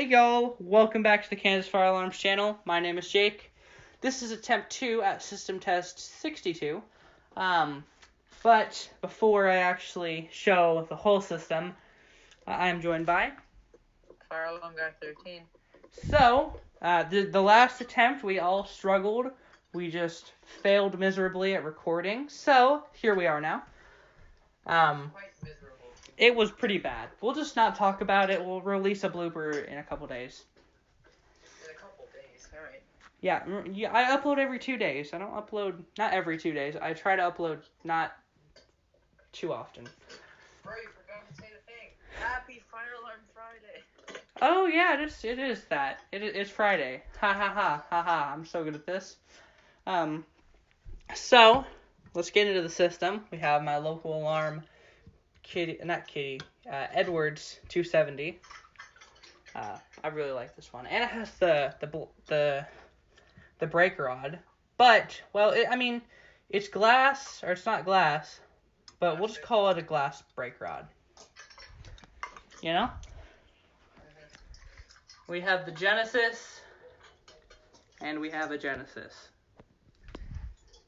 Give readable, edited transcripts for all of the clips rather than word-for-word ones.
Hey y'all, welcome back to the Kansas Fire Alarms channel. My name is Jake. This is attempt 2 at system test 62. But before I actually show the whole system, I am joined by Fire Alarm Guy 13. So, the last attempt we all struggled. We just failed miserably at recording. So, here we are now. Quite miserable. It was pretty bad. We'll just not talk about it. We'll release a blooper in a couple days. In a couple days, alright. Yeah, I upload every 2 days. I don't upload, not every 2 days. I try to upload not too often. Bro, you forgot to say the thing. Happy Fire Alarm Friday. Oh, yeah, it is that. It's Friday. Ha ha ha, ha ha. I'm so good at this. So, let's get into the system. We have my local alarm, Edwards 270. I really like this one. And it has the brake rod. But, well, it's glass, or it's not glass, but we'll just call it a glass brake rod. You know? We have the Genesis, and we have a Genesis.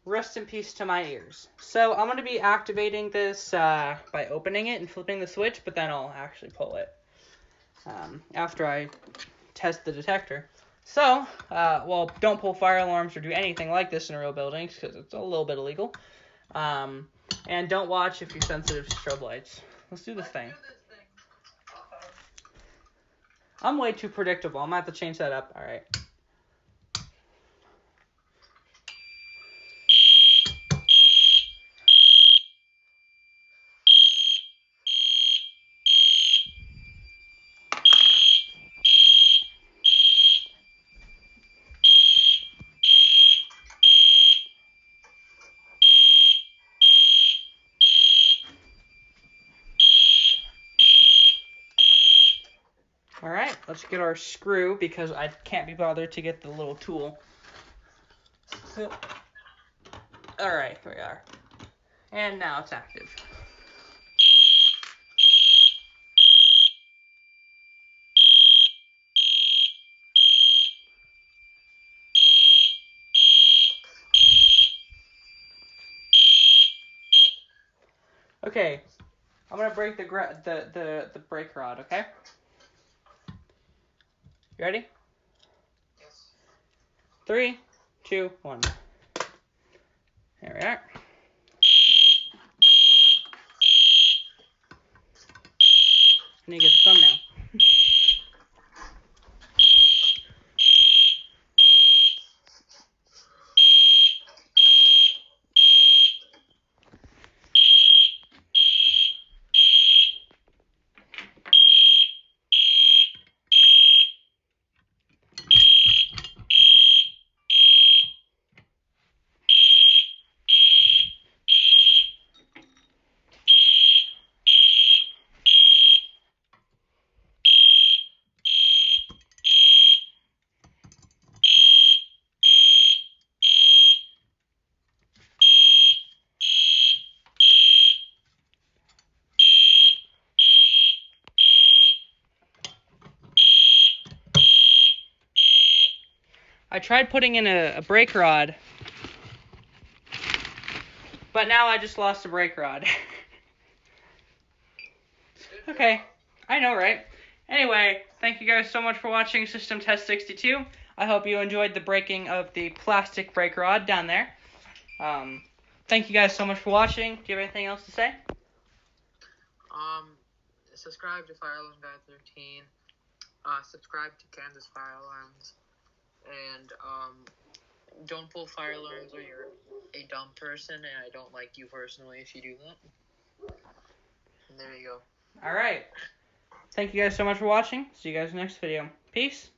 Rest in peace to my ears. So, I'm going to be activating this by opening it and flipping the switch, but then I'll actually pull it after I test the detector. So, don't pull fire alarms or do anything like this in real buildings because it's a little bit illegal. And don't watch if you're sensitive to strobe lights. Let's do this thing. I'm way too predictable. I'm going to have to change that up. All right. Alright, let's get our screw because I can't be bothered to get the little tool. Alright, here we are. And now it's active. Okay, I'm gonna break the brake rod, okay? You ready? Yes. 3, 2, 1. There we are. I need to get the thumbnail. I tried putting in a brake rod, but now I just lost a brake rod. Okay, I know, right? Anyway, thank you guys so much for watching System Test 62. I hope you enjoyed the breaking of the plastic brake rod down there. Thank you guys so much for watching. Do you have anything else to say? Subscribe to Fire Alarm Guy 13. Subscribe to Kansas Fire Alarms. And, don't pull fire alarms when you're a dumb person, and I don't like you personally if you do that. And there you go. Alright. Thank you guys so much for watching. See you guys in the next video. Peace.